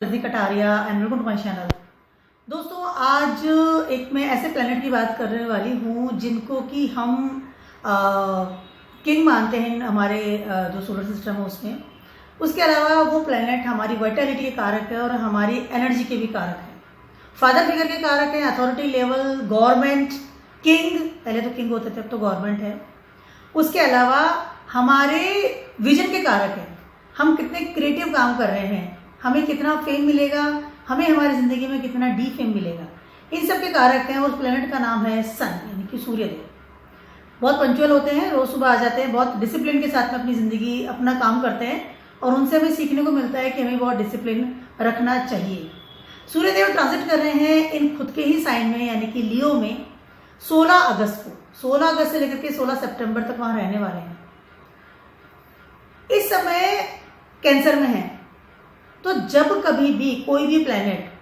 Kataria and welcome to my channel. दोस्तों, आज एक मैं ऐसे प्लेनेट की बात करने वाली हूँ जिनको कि हम किंग मानते हैं हमारे जो सोलर सिस्टम है उसमें। उसके अलावा वो प्लेनेट हमारी वाइटलिटी के कारक है और हमारी एनर्जी के भी कारक है, फादर फिगर के कारक है, अथॉरिटी लेवल, गवर्नमेंट, किंग, पहले तो किंग होते थे अब तो गवर्नमेंट है। उसके अलावा हमारे विजन के कारक है, हम कितने क्रिएटिव काम कर रहे हैं, हमें कितना फेम मिलेगा, हमें हमारी ज़िंदगी में कितना डी फेम मिलेगा, इन सब के कारक हैं। उस प्लेनेट का नाम है सन, यानी कि सूर्यदेव। बहुत पंचुअल होते हैं, रोज़ सुबह आ जाते हैं, बहुत डिसिप्लिन के साथ में अपनी ज़िंदगी अपना काम करते हैं और उनसे हमें सीखने को मिलता है कि हमें बहुत डिसिप्लिन रखना चाहिए। सूर्यदेव ट्रांजिट कर रहे हैं इन खुद के ही साइन में, यानी कि लियो में 16 अगस्त को। 16 अगस्त से लेकर के 16 सितंबर तक वहाँ रहने वाले हैं। इस समय कैंसर में है। तो जब कभी भी कोई भी प्लैनेट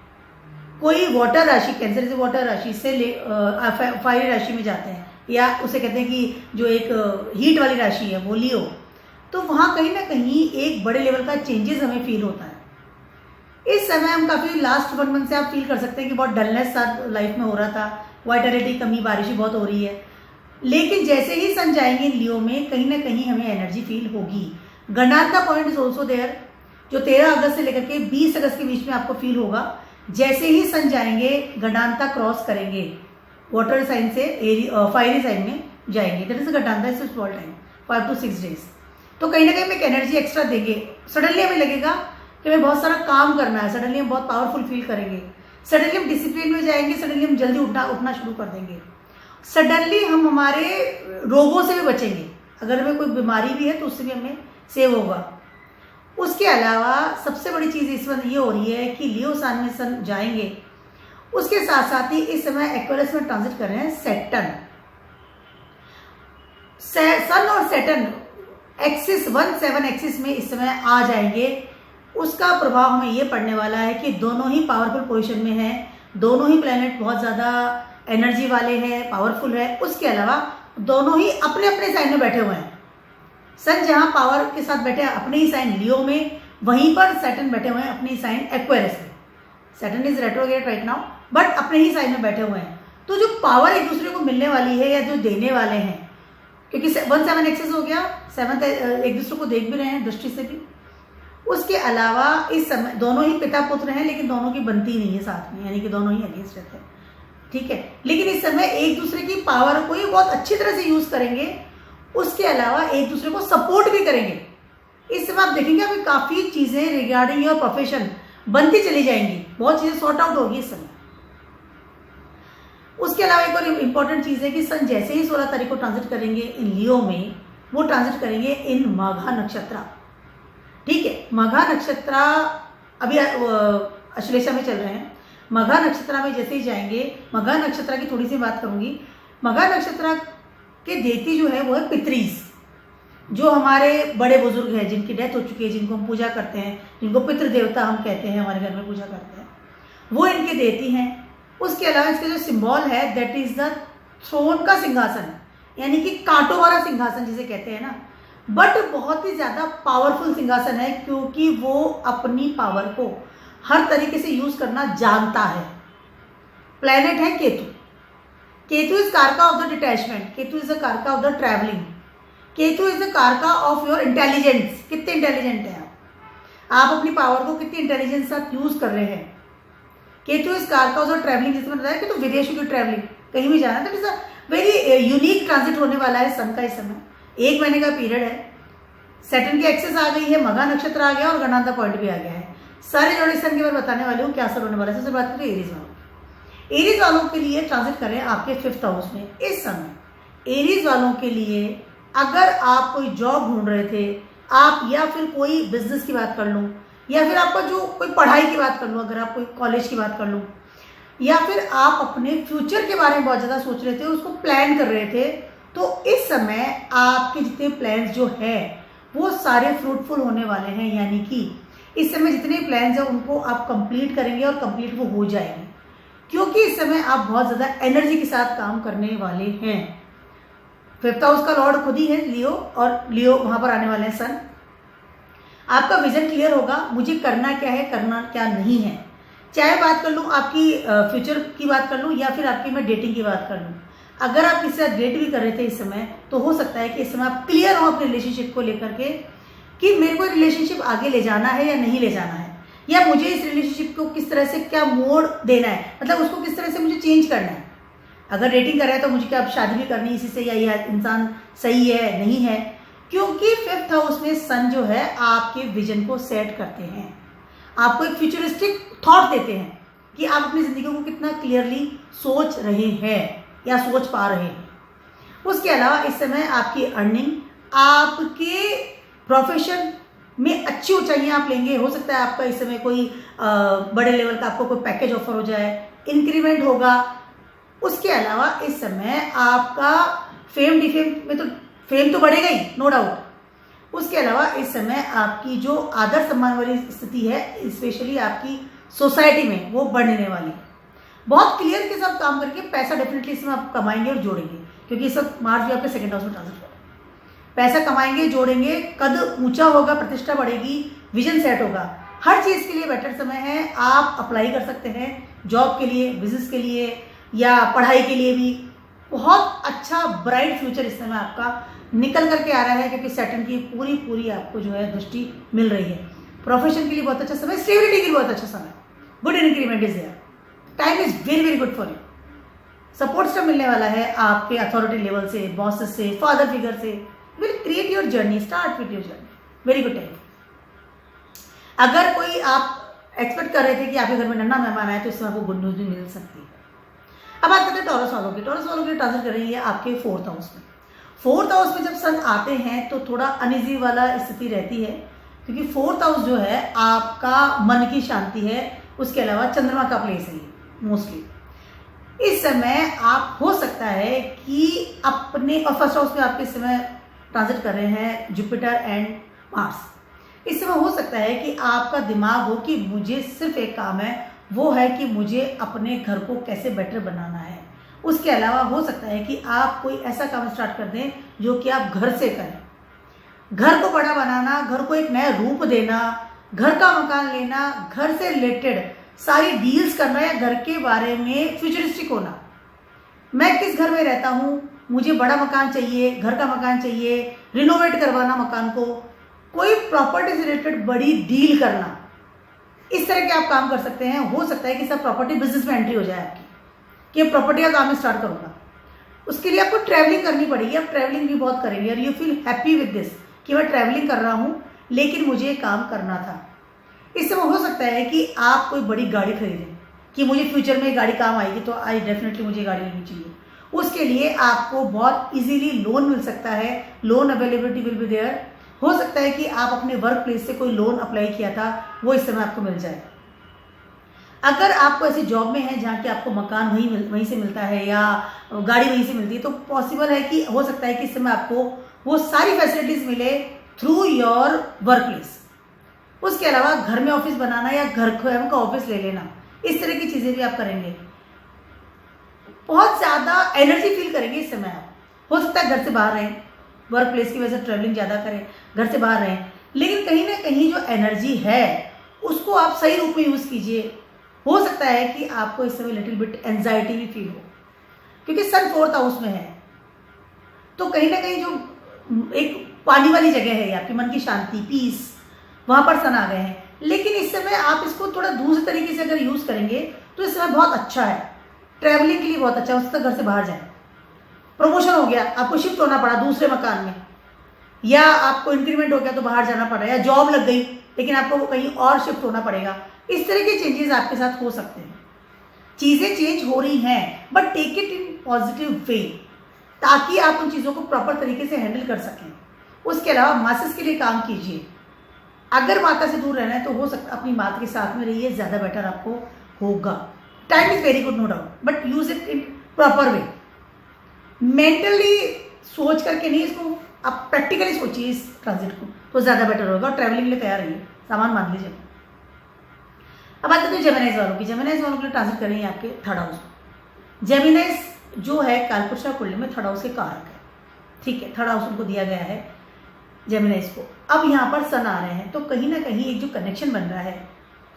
कोई वाटर राशि, कैंसर से वाटर राशि से फायर राशि में जाते हैं, या उसे कहते हैं कि जो एक हीट वाली राशि है वो लियो, तो वहाँ कहीं ना कहीं एक बड़े लेवल का चेंजेस हमें फील होता है। इस समय हम काफ़ी लास्ट 1 मंथ से आप फील कर सकते हैं कि बहुत डलनेस साथ लाइफ में हो रहा था, वाइटलिटी कमी, बारिश बहुत हो रही है। लेकिन जैसे ही सन जाएंगे लियो में, कहीं ना कहीं हमें एनर्जी फील होगी। गणार्था पॉइंट इज ऑल्सो देयर, जो 13 अगस्त से लेकर के 20 अगस्त के बीच में आपको फील होगा। जैसे ही सन जाएंगे, गणांता क्रॉस करेंगे, वाटर साइन से फायरी साइन में जाएंगे, that is gandanta is small time 5 to 6 days. तो कहीं ना कहीं एक एनर्जी एक्स्ट्रा देंगे। सडनली हमें लगेगा कि हमें बहुत सारा काम करना है, सडनली हम बहुत पावरफुल फील करेंगे, सडनली हम डिसिप्लिन में जाएंगे, सडनली हम जल्दी उठना शुरू कर देंगे, सडनली हम हमारे रोगों से भी बचेंगे। अगर हमें कोई बीमारी भी है तो उससे भी हमें सेव होगा। उसके अलावा सबसे बड़ी चीज़ इस वक्त ये हो रही है कि लियो साइन में सन जाएंगे, उसके साथ साथ ही इस समय एक्वेरियस में ट्रांजिट कर रहे हैं सैटर्न। सन और सैटर्न एक्सिस 1-7 एक्सिस में इस समय आ जाएंगे। उसका प्रभाव हमें ये पड़ने वाला है कि दोनों ही पावरफुल पोजीशन में हैं, दोनों ही प्लैनेट बहुत ज़्यादा एनर्जी वाले हैं, पावरफुल है। उसके अलावा दोनों ही अपने अपने साइन में बैठे हुए हैं। सन जहां पावर के साथ बैठे हैं अपने ही साइन लियो में, वहीं पर सैटर्न बैठे हुए हैं अपने ही साइन एक्वेरियस में। Saturn is retrograde right now, but अपने ही साइन में बैठे हुए हैं। तो जो पावर एक दूसरे को मिलने वाली है या जो देने वाले हैं, क्योंकि 1-7 एक्सेस हो गया, 7 एक दूसरे को देख भी रहे हैं दृष्टि से भी। उसके अलावा इस समय दोनों ही पिता पुत्र हैं, लेकिन दोनों की बनती नहीं है साथ में, यानी कि दोनों ही अगेंस्ट रहते हैं, ठीक है। लेकिन इस समय एक दूसरे की पावर को ही बहुत अच्छी तरह से यूज करेंगे। उसके अलावा एक दूसरे को सपोर्ट भी करेंगे। इस समय आप देखेंगे अभी काफ़ी चीज़ें रिगार्डिंग योर प्रोफेशन बनती चली जाएंगी, बहुत चीज़ें सॉर्ट आउट होगी इस समय। उसके अलावा एक और इम्पॉर्टेंट चीज़ है कि सन जैसे ही 16 तारीख को ट्रांजिट करेंगे इन लियो में, वो ट्रांजिट करेंगे इन माघा नक्षत्र, ठीक है। माघा नक्षत्र अभी अश्लेषा में चल रहे हैं। माघा नक्षत्र में जैसे ही जाएंगे, माघा नक्षत्र की थोड़ी सी बात करूंगी। माघा नक्षत्र के देती जो है वो है पितरीज, जो हमारे बड़े बुजुर्ग हैं जिनकी डेथ हो चुकी है, जिनको हम पूजा करते हैं, जिनको पितृ देवता हम कहते हैं, हमारे घर में पूजा करते हैं, वो इनके देती हैं। उसके अलावा इसका जो सिंबल है दैट इज द थ्रोन का सिंहासन, यानी कि कांटों वाला सिंहासन जिसे कहते हैं ना, बट बहुत ही ज्यादा पावरफुल सिंहासन है, क्योंकि वो अपनी पावर को हर तरीके से यूज करना जानता है। प्लैनेट है Ketu. Ketu is karaka of the detachment, Ketu is the karaka of the travelling, Ketu is the karaka of your intelligence. कितने इंटेलिजेंट हैं आप अपनी पावर को कितनी इंटेलिजेंस साथ यूज कर रहे हैं। Ketu is karaka of the travelling, जिसमें बताया कि तो विदेशों की ट्रैवलिंग, कहीं भी जाना, that is a very unique transit होने वाला है सन का। इस समय 1 महीने का पीरियड है। सैटर्न की एक्सेस आ गई है, मघा नक्षत्र आ गया और गणांता पॉइंट भी आ गया है। सारे जोड़े सन के बारे बताने वाले हूँ क्या असर होने वाला है। सबसे बात करें एरीज वालों, एरीज वालों के लिए ट्रांजिट करें आपके 5th हाउस में। इस समय एरीज वालों के लिए अगर आप कोई जॉब ढूंढ रहे थे आप, या फिर कोई बिजनेस की बात कर लूँ, या फिर आपका जो कोई पढ़ाई की बात कर लूँ, अगर आप कोई कॉलेज की बात कर लूँ, या फिर आप अपने फ्यूचर के बारे में बहुत ज़्यादा सोच रहे थे, उसको प्लान कर रहे थे, तो इस समय आपके जितने प्लान्स जो है वो सारे फ्रूटफुल होने वाले हैं। यानी कि इस समय जितने प्लान्स हैं उनको आप कंप्लीट करेंगे और कंप्लीट वो हो जाएंगे, क्योंकि इस समय आप बहुत ज़्यादा एनर्जी के साथ काम करने वाले हैं। 5th हाउस का लॉर्ड खुद ही है लियो, और लियो वहाँ पर आने वाले हैं सन। आपका विजन क्लियर होगा, मुझे करना क्या है, करना क्या नहीं है। चाहे बात कर लूँ आपकी फ्यूचर की बात कर लूँ या फिर आपकी मैं डेटिंग की बात कर लूँ, अगर आप किसी से डेट भी कर रहे थे इस समय, तो हो सकता है कि इस समय आप क्लियर हो अपने रिलेशनशिप को लेकर के कि मेरे को रिलेशनशिप आगे ले जाना है या नहीं ले जाना है, या मुझे इस रिलेशनशिप को किस तरह से क्या मोड़ देना है, मतलब उसको किस तरह से मुझे चेंज करना है। अगर डेटिंग कर रहा है तो मुझे क्या अब शादी भी करनी है इसी से, या ये इंसान सही है नहीं है, क्योंकि 5th हाउस में सन जो है आपके विजन को सेट करते हैं, आपको एक फ्यूचरिस्टिक थॉट देते हैं कि आप अपनी ज़िंदगी को कितना क्लियरली सोच रहे हैं या सोच पा रहे हैं। उसके अलावा इस समय आपकी अर्निंग, आपके प्रोफेशन में अच्छी ऊंचाइयां आप लेंगे। हो सकता है आपका इस समय कोई बड़े लेवल का आपको कोई पैकेज ऑफर हो जाए, इंक्रीमेंट होगा। उसके अलावा इस समय आपका फेम डिफेम में तो फेम तो बढ़ेगा ही, नो डाउट। उसके अलावा इस समय आपकी जो आदर सम्मान वाली स्थिति है, स्पेशली आपकी सोसाइटी में, वो बढ़ने वाली है। बहुत क्लियर के साथ काम करके पैसा डेफिनेटली इसमें आप कमाएंगे और जोड़ेंगे, क्योंकि इस वक्त मार्च भी आपके सेकंड हाउस में ट्रांजिट कर रहा है। पैसा कमाएंगे, जोड़ेंगे, कद ऊंचा होगा, प्रतिष्ठा बढ़ेगी, विजन सेट होगा। हर चीज़ के लिए बेटर समय है। आप अप्लाई कर सकते हैं जॉब के लिए, बिजनेस के लिए या पढ़ाई के लिए भी। बहुत अच्छा ब्राइट फ्यूचर इस समय आपका निकल करके आ रहा है, क्योंकि सैटर्न की पूरी आपको जो है दृष्टि मिल रही है। प्रोफेशन के लिए बहुत अच्छा समय, स्टेबिलिटी के लिए बहुत अच्छा समय, good increment is there, time is very very good for you. Support stuff मिलने वाला है आपके अथॉरिटी लेवल से, बॉसेस से, फादर फिगर से। Will create your journey, start with your journey, very good time. अगर कोई आप एक्सपेक्ट कर रहे थे कि आपके घर में नन्हा मेहमान आए, तो इसमें आपको गुड न्यूज भी मिल सकती है। अब बात करते हैं टॉरस वालों की। टॉरस वालों के लिए ट्रांजिट कर रही है आपके 4th हाउस में। 4th हाउस में जब सन आते हैं तो थोड़ा अनइजी वाला स्थिति रहती है, क्योंकि 4th हाउस जो है आपका मन की शांति है। उसके अलावा चंद्रमा का प्लेस है मोस्टली। इस समय आप हो सकता है कि अपने, और फर्स्ट हाउस में आपके इस समय ट्रांजिट कर रहे हैं जुपिटर एंड मार्स। इस समय हो सकता है कि आपका दिमाग हो कि मुझे सिर्फ एक काम है, वो है कि मुझे अपने घर को कैसे बेटर बनाना है। उसके अलावा हो सकता है कि आप कोई ऐसा काम स्टार्ट कर दें जो कि आप घर से करें। घर को बड़ा बनाना, घर को एक नया रूप देना, घर का मकान लेना, घर से रिलेटेड सारी डील्स करना या घर के बारे में फ्यूचरिस्टिक होना। मैं किस घर में रहता हूँ, मुझे बड़ा मकान चाहिए, घर का मकान चाहिए, रिनोवेट करवाना मकान को, कोई प्रॉपर्टी से रिलेटेड बड़ी डील करना, इस तरह के आप काम कर सकते हैं। हो सकता है कि सब प्रॉपर्टी बिजनेस में एंट्री हो जाए आपकी, कि प्रॉपर्टी का काम स्टार्ट करूँगा। उसके लिए आपको ट्रैवलिंग करनी पड़ेगी। आप ट्रैवलिंग भी बहुत करेंगे और you feel happy with this कि मैं ट्रैवलिंग कर रहा हूँ, लेकिन मुझे ये काम करना था। इस समय हो सकता है कि आप कोई बड़ी गाड़ी खरीदें कि मुझे फ्यूचर में गाड़ी काम आएगी, तो आई डेफिनेटली मुझे गाड़ी लेनी चाहिए। उसके लिए आपको बहुत इजीली लोन मिल सकता है, loan availability will be there. हो सकता है कि आप अपने वर्क प्लेस से कोई लोन अप्लाई किया था, वो इस समय आपको मिल जाए। अगर आपको ऐसी जॉब में है जहाँ कि आपको मकान वहीं से मिलता है या गाड़ी वहीं से मिलती है, तो पॉसिबल है कि हो सकता है कि इस समय आपको वो सारी फैसिलिटीज मिले थ्रू योर वर्क प्लेस। उसके अलावा घर में ऑफिस बनाना या घर का ऑफिस ले लेना, इस तरह की चीज़ें भी आप करेंगे। बहुत ज़्यादा एनर्जी फील करेंगे इस समय आप। हो सकता है घर से बाहर रहें, वर्क प्लेस की वजह से ट्रैवलिंग ज़्यादा करें, घर से बाहर रहें, लेकिन कहीं ना कहीं जो एनर्जी है उसको आप सही रूप में यूज़ कीजिए। हो सकता है कि आपको इस समय लिटिल बिट एंजाइटी भी फील हो, क्योंकि सन 4th हाउस में है, तो कहीं ना कहीं जो एक पानी वाली जगह है आपकी मन की शांति, पीस, वहाँ पर सन आ गए हैं। लेकिन इस समय आप इसको थोड़ा दूसरे तरीके से अगर यूज़ करेंगे तो इस समय बहुत अच्छा है, ट्रैवलिंग के लिए बहुत अच्छा है। उससे घर से बाहर जाए, प्रमोशन हो गया, आपको शिफ्ट होना पड़ा दूसरे मकान में, या आपको इंक्रीमेंट हो गया तो बाहर जाना पड़ा, या जॉब लग गई लेकिन आपको कहीं और शिफ्ट होना पड़ेगा। इस तरह के चेंजेस आपके साथ हो सकते हैं। चीज़ें चेंज हो रही हैं, but take it in positive way, ताकि आप उन चीज़ों को प्रॉपर तरीके से हैंडल कर सकें। उसके अलावा मासेस के लिए काम कीजिए। अगर माता से दूर रहना है तो हो सकता अपनी माता के साथ में रहिए, ज़्यादा बेटर आपको होगा। Time is very good, no doubt, but use it in proper way. Mentally सोच करके नहीं, इसको आप प्रैक्टिकली सोचिए इस ट्रांजिट को, तो ज़्यादा बेटर होगा। और ट्रैवलिंग के लिए तैयार रहिए, सामान मान लीजिए। अब बात करते हैं जेमिनाइज वालों की। जेमिनाइज वालों के लिए ट्रांजिट करेंगे आपके 3rd हाउस में। जेमिनाइज जो है कालपुरुषा कुंडली में 3rd हाउस के कारक है, ठीक है, 3rd हाउस उनको दिया गया है। जेमिनाइज को। अब यहाँ पर सन आ रहे हैं तो कहीं ना कहीं एक जो कनेक्शन बन रहा है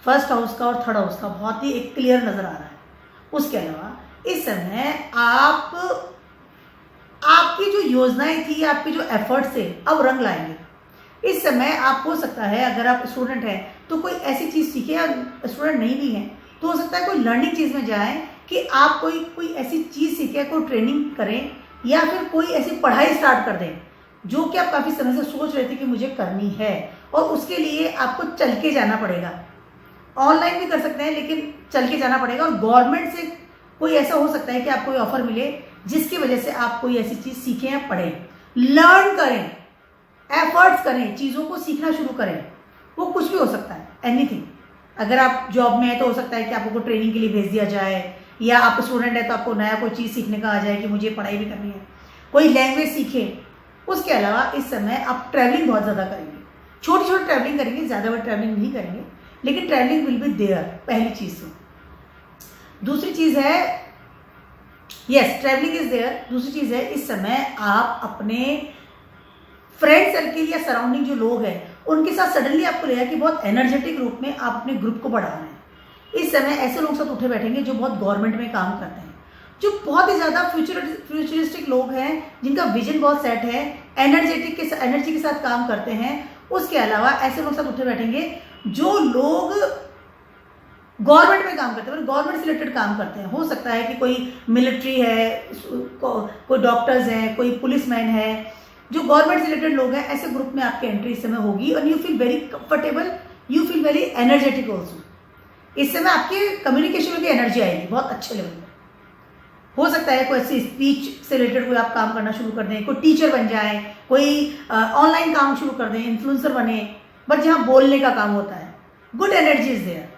फर्स्ट हाउस का और थर्ड हाउस का बहुत ही एक क्लियर नजर आ रहा है। उसके अलावा इस समय आपकी जो योजनाएं थी, आपके जो एफर्ट्स थे, अब रंग लाएंगे। इस समय आप हो सकता है अगर आप स्टूडेंट हैं तो कोई ऐसी चीज़ सीखे, या स्टूडेंट नहीं भी हैं तो हो सकता है कोई लर्निंग चीज़ में जाएं कि आप कोई ऐसी चीज़ सीखें, कोई ट्रेनिंग करें, या फिर कोई ऐसी पढ़ाई स्टार्ट कर दें जो कि आप काफ़ी समय से सोच रहे थे कि मुझे करनी है, और उसके लिए आपको चल के जाना पड़ेगा। ऑनलाइन भी कर सकते हैं लेकिन चल के जाना पड़ेगा, और गवर्नमेंट से कोई ऐसा हो सकता है कि आपको ऑफर मिले जिसकी वजह से आप कोई ऐसी चीज़ सीखें या पढ़ें, लर्न करें, एफर्ट्स करें, चीज़ों को सीखना शुरू करें। वो कुछ भी हो सकता है, एनीथिंग। अगर आप जॉब में है तो हो सकता है कि आपको ट्रेनिंग के लिए भेज दिया जाए, या आप स्टूडेंट है तो आपको नया कोई चीज़ सीखने का आ जाए कि मुझे पढ़ाई भी करनी है, कोई लैंग्वेज सीखें। उसके अलावा इस समय आप ट्रैवलिंग बहुत ज़्यादा करेंगे, छोटी छोटी ट्रैवलिंग करेंगे, ज़्यादा बड़ी ट्रैवलिंग नहीं करेंगे, लेकिन ट्रैवलिंग विल बी देयर, पहली चीज़ तो। दूसरी चीज़ है, यस ट्रैवलिंग इज देयर। दूसरी चीज़ है इस समय आप अपने फ्रेंड सर्किल या सराउंडिंग जो लोग हैं उनके साथ सडनली आपको लगेगा कि बहुत एनर्जेटिक रूप में आप अपने ग्रुप को बढ़ा रहे हैं। इस समय ऐसे लोग साथ उठे बैठेंगे जो बहुत गवर्नमेंट में काम करते हैं, जो बहुत ही ज़्यादा फ्यूचरिस्टिक लोग हैं, जिनका विजन बहुत सेट है, एनर्जी के साथ काम करते हैं। उसके अलावा ऐसे लोग साथ उठे बैठेंगे जो लोग गवर्नमेंट में काम करते हैं, गवर्नमेंट से रिलेटेड काम करते हैं। हो सकता है कि कोई मिलिट्री है, कोई डॉक्टर्स हैं, कोई पुलिसमैन है, जो गवर्नमेंट से रिलेटेड लोग हैं। ऐसे ग्रुप में आपकी एंट्री इस समय होगी और you feel very comfortable, you feel very energetic also. इस समय आपके कम्युनिकेशन में भी एनर्जी आएगी बहुत अच्छे लेवल में। हो सकता है कोई ऐसी स्पीच से रिलेटेड कोई आप काम करना शुरू कर दें, कोई टीचर बन जाए, कोई ऑनलाइन काम शुरू कर दें, इन्फ्लुएंसर बने, बट जहाँ बोलने का काम होता है। Good energy is there.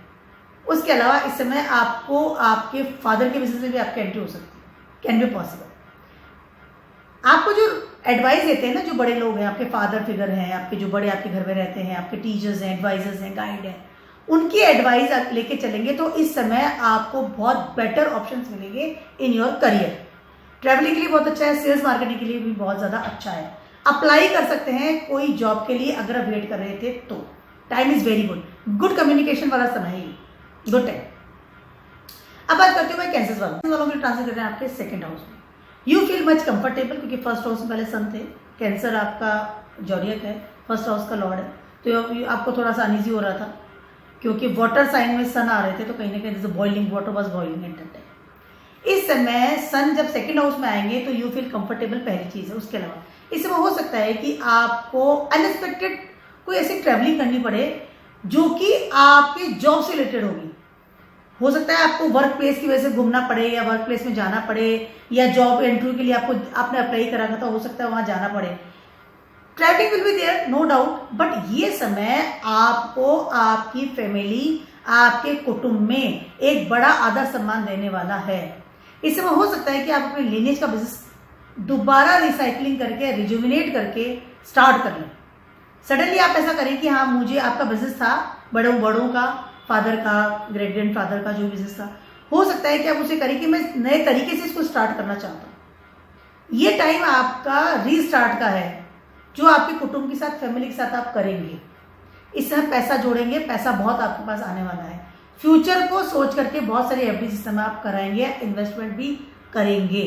उसके अलावा इस समय आपको आपके फादर के बिजनेस में भी आपकी एंट्री हो सकती है, कैन बी पॉसिबल। आपको जो एडवाइस देते हैं ना, जो बड़े लोग हैं, आपके फादर फिगर हैं, आपके जो बड़े आपके घर में रहते हैं, आपके टीचर्स हैं, एडवाइजर्स हैं, गाइड हैं, उनकी एडवाइस आप लेके चलेंगे तो इस समय आपको बहुत बेटर ऑप्शंस मिलेंगे इन योर करियर। ट्रैवलिंग के लिए बहुत अच्छा है, सेल्स मार्केटिंग के लिए भी बहुत ज़्यादा अच्छा है। अप्लाई कर सकते हैं कोई जॉब के लिए अगर आप वेट कर रहे थे तो। Time is very good, good communication वाला समय है, गुड टाइम। अब बात करती हूँ मैं कैंसर वालों के ट्रांसफर कर रहे हैं आपके सेकंड हाउस में। यू फील मच कंफर्टेबल क्योंकि फर्स्ट हाउस में पहले सन थे, कैंसर आपका जॉडियक है, फर्स्ट हाउस का लॉर्ड है, तो आपको थोड़ा सा अनईजी हो रहा था क्योंकि वाटर साइन में सन आ रहे थे, तो कहीं ना कहीं जैसे बॉइलिंग वाटर बस बॉइलिंग एट दैट टाइम। इस समय सन जब सेकंड हाउस में आएंगे तो यू फील कंफर्टेबल, पहली चीज़ है। उसके अलावा इस समय हो सकता है कि आपको अनएक्सपेक्टेड कोई ऐसी ट्रैवलिंग करनी पड़े जो कि आपके जॉब से रिलेटेड होगी। हो सकता है आपको वर्क प्लेस की वजह से घूमना पड़े, या वर्क प्लेस में जाना पड़े, या जॉब इंटरव्यू के लिए आपने अप्लाई करा था तो हो सकता है वहां जाना पड़े। Travelling will be there, no doubt, but ये समय आपको आपकी फैमिली, आपके कुटुंब में एक बड़ा आदर सम्मान देने वाला है। इस समय हो सकता है कि आप अपने लिनेज का बिजनेस दोबारा रिसाइकलिंग करके, रिजुविनेट करके स्टार्ट कर लें। सडनली आप ऐसा करें कि हाँ, मुझे आपका बिजनेस था, बड़ों का, फादर का, ग्रेट ग्रैंड फादर का जो बिजनेस था, हो सकता है कि आप उसे करें कि मैं नए तरीके से इसको स्टार्ट करना चाहता हूँ। ये टाइम आपका रीस्टार्ट का है, जो आपके कुटुंब के साथ, फैमिली के साथ आप करेंगे। इस समय पैसा जोड़ेंगे, पैसा बहुत आपके पास आने वाला है। फ्यूचर को सोच करके बहुत सारी एफडी इस समय आप कराएंगे, इन्वेस्टमेंट भी करेंगे।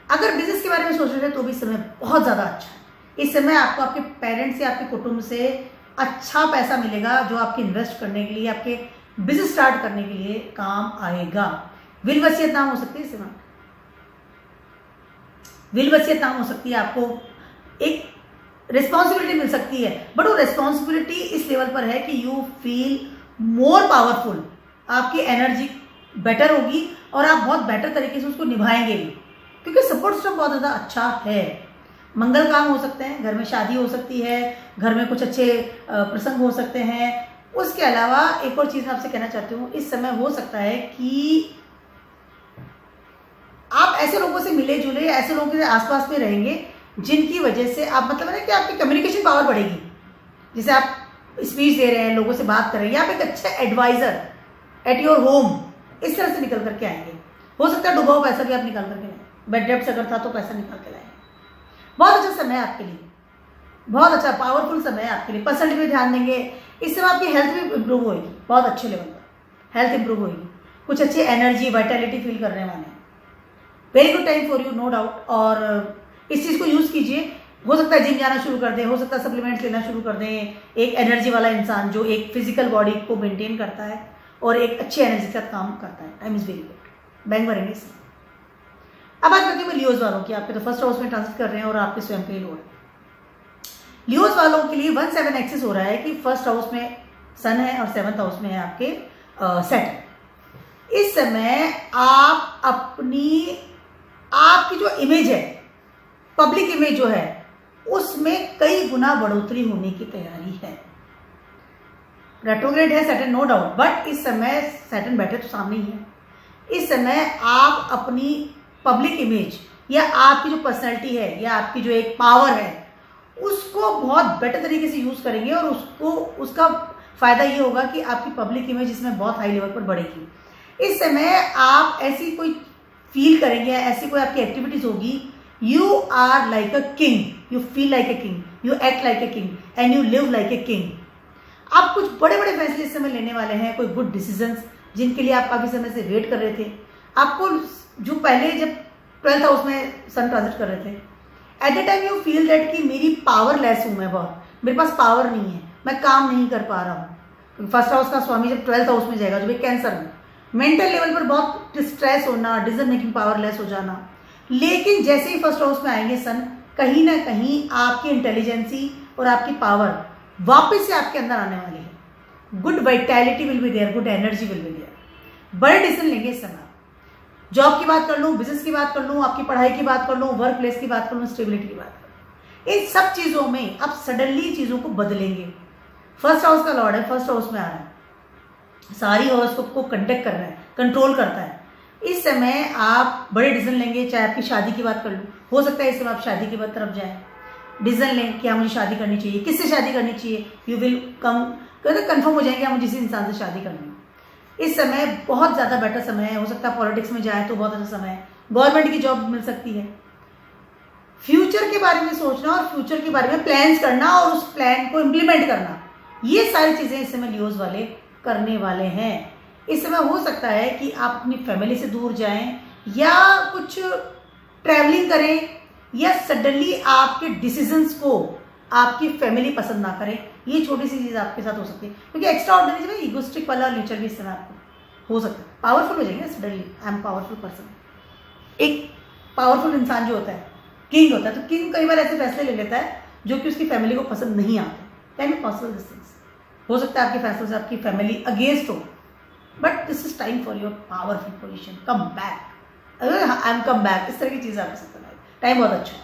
अगर बिजनेस के बारे में सोच रहे थे तो भी समय बहुत ज़्यादा अच्छा है। इस समय आपको आपके पेरेंट्स से, आपके कुटुंब से अच्छा पैसा मिलेगा जो आपके इन्वेस्ट करने के लिए, आपके बिजनेस स्टार्ट करने के लिए काम आएगा। विल वसीयत नाम हो सकती है इस समय, विल वसीयत नाम हो सकती है, आपको एक रिस्पॉन्सिबिलिटी मिल सकती है, बट वो रिस्पॉन्सिबिलिटी इस लेवल पर है कि यू फील मोर पावरफुल, आपकी एनर्जी बेटर होगी और आप बहुत बेटर तरीके से उसको निभाएंगे भी, क्योंकि सपोर्ट सिस्टम बहुत ज़्यादा अच्छा है। मंगल काम हो सकते हैं, घर में शादी हो सकती है, घर में कुछ अच्छे प्रसंग हो सकते हैं। उसके अलावा एक और चीज़ मैं आपसे कहना चाहती हूँ, इस समय हो सकता है कि आप ऐसे लोगों से मिले जुले, ऐसे लोगों के आसपास में रहेंगे जिनकी वजह से आप, मतलब है ना कि आपकी कम्युनिकेशन पावर बढ़ेगी। जैसे आप स्पीच दे रहे हैं, लोगों से बात कर रहे हैं, या आप एक अच्छे एडवाइजर एट योर होम इस तरह से निकल करके आएंगे। हो सकता है डूबा हुआ पैसा भी आप निकाल करके लाएं, बेड डेब्ट्स अगर था तो पैसा निकाल के लाएंगे। बहुत अच्छा समय है आपके लिए, बहुत अच्छा पावरफुल समय है आपके लिए। पर्सनली भी ध्यान देंगे, इस समय आपकी हेल्थ भी इंप्रूव होगी, बहुत अच्छे लेवल पर हेल्थ इंप्रूव होगी, कुछ अच्छी एनर्जी वाइटैलिटी फील करने वाले हैं। Very good time for you, no doubt. और इस चीज़ को यूज़ कीजिए। हो सकता है जिम जाना शुरू कर दें, हो सकता है सप्लीमेंट्स लेना शुरू कर दें। एक एनर्जी वाला इंसान जो एक फिजिकल बॉडी को मेंटेन करता है और एक अच्छी एनर्जी के साथ काम करता है, time is very good, bank भरेंगे इसमें। अब बात करते हैं लियोज वालों की। आपके तो फर्स्ट हाउस में ट्रांजिट कर रहे हैं और आपके स्वयं के लोड। लियोज वालों के लिए 1/7 एक्सिस हो रहा है कि फर्स्ट हाउस में सन है और 7th हाउस में है आपके सेटर्न। इस समय आप आपकी जो इमेज है, पब्लिक इमेज जो है, उसमें कई गुना बढ़ोतरी होने की तैयारी है। रेट्रोग्रेड है सैटर्न, नो डाउट, बट इस समय सैटर्न बैठे तो सामने ही है। इस समय आप अपनी पब्लिक इमेज या आपकी जो पर्सनैलिटी है या आपकी जो एक पावर है, उसको बहुत बेटर तरीके से यूज़ करेंगे और उसका फ़ायदा ये होगा कि आपकी पब्लिक इमेज इसमें बहुत हाई लेवल पर बढ़ेगी। इस समय आप ऐसी कोई फील करेंगे, ऐसी कोई आपकी एक्टिविटीज़ होगी, you are like a king, you feel like a king, you act like a king and you live like a king. आप कुछ बड़े बड़े फैसले इस समय लेने वाले हैं, कोई गुड डिसीजंस जिनके लिए आप काफ़ी समय से वेट कर रहे थे। आपको जो पहले जब 12th हाउस में सन ट्रांजिट कर रहे थे, at the time you feel that कि मेरी पावरलेस हूँ, मैं बहुत, मेरे पास पावर नहीं है, मैं काम नहीं कर पा रहा हूँ। फर्स्ट हाउस का स्वामी जब 12th हाउस में जाएगा, जो भी कैंसर में, मेंटल लेवल पर बहुत डिस्ट्रेस होना, डिसीजन मेकिंग पावरलेस हो जाना। लेकिन जैसे ही फर्स्ट हाउस में आएंगे सन, कहीं ना कहीं आपकी इंटेलिजेंसी और आपकी पावर वापस से आपके अंदर आने वाली है। Good vitality will be there, good energy will be there. बड़े डिसीजन लेंगे इस समय। जॉब की बात कर लूँ, बिजनेस की बात कर लूँ, आपकी पढ़ाई की बात कर लूँ, वर्क प्लेस की बात कर लूँ, स्टेबिलिटी की बात कर लूँ, इन सब चीज़ों में आप सडनली चीज़ों को बदलेंगे। फर्स्ट हाउस का लॉर्ड है, फर्स्ट हाउस में आ रहा है, सारी हॉरोस्कोप को कंटेक्ट कर रहा है, कंट्रोल करता है। इस समय आप बड़े डिसीजन लेंगे। चाहे आपकी शादी की बात कर लूँ, हो सकता है इस समय आप शादी की तरफ जाएं, डिसीजन लें कि मुझे शादी करनी चाहिए, किससे शादी करनी चाहिए। यू विल कन्फर्म हो जाएंगे मुझे इसी इंसान से शादी करनी है। इस समय बहुत ज़्यादा बेटर समय है। हो सकता है पॉलिटिक्स में जाए तो बहुत अच्छा समय है, गवर्नमेंट की जॉब मिल सकती है। फ्यूचर के बारे में सोचना और फ्यूचर के बारे में प्लान्स करना और उस प्लान को इम्प्लीमेंट करना, ये सारी चीज़ें इस समय लियोज वाले करने वाले हैं। इस समय हो सकता है कि आप अपनी फैमिली से दूर जाएं या कुछ ट्रैवलिंग करें, या सडनली आपके डिसीजंस को आपकी फैमिली पसंद ना करे। ये छोटी सी चीज़ आपके साथ हो सकती है, क्योंकि एक्स्ट्रा ऑर्डिनरी जो है इगोस्टिक वाला नेचर भी इस समय आपको हो सकता है। पावरफुल हो जाएंगे suddenly, I am powerful person. एक पावरफुल इंसान जो होता है, किंग होता है, तो किंग कई बार ऐसे फैसले ले लेता है जो कि उसकी फैमिली को पसंद नहीं आते। Can be possible this things. हो सकता है आपके फैसलों से आपकी फैमिली अगेंस्ट हो, but this is time for your powerful position, come back, I am come back, इस तरह की चीज़ आपके साथ है। टाइम बहुत अच्छा है,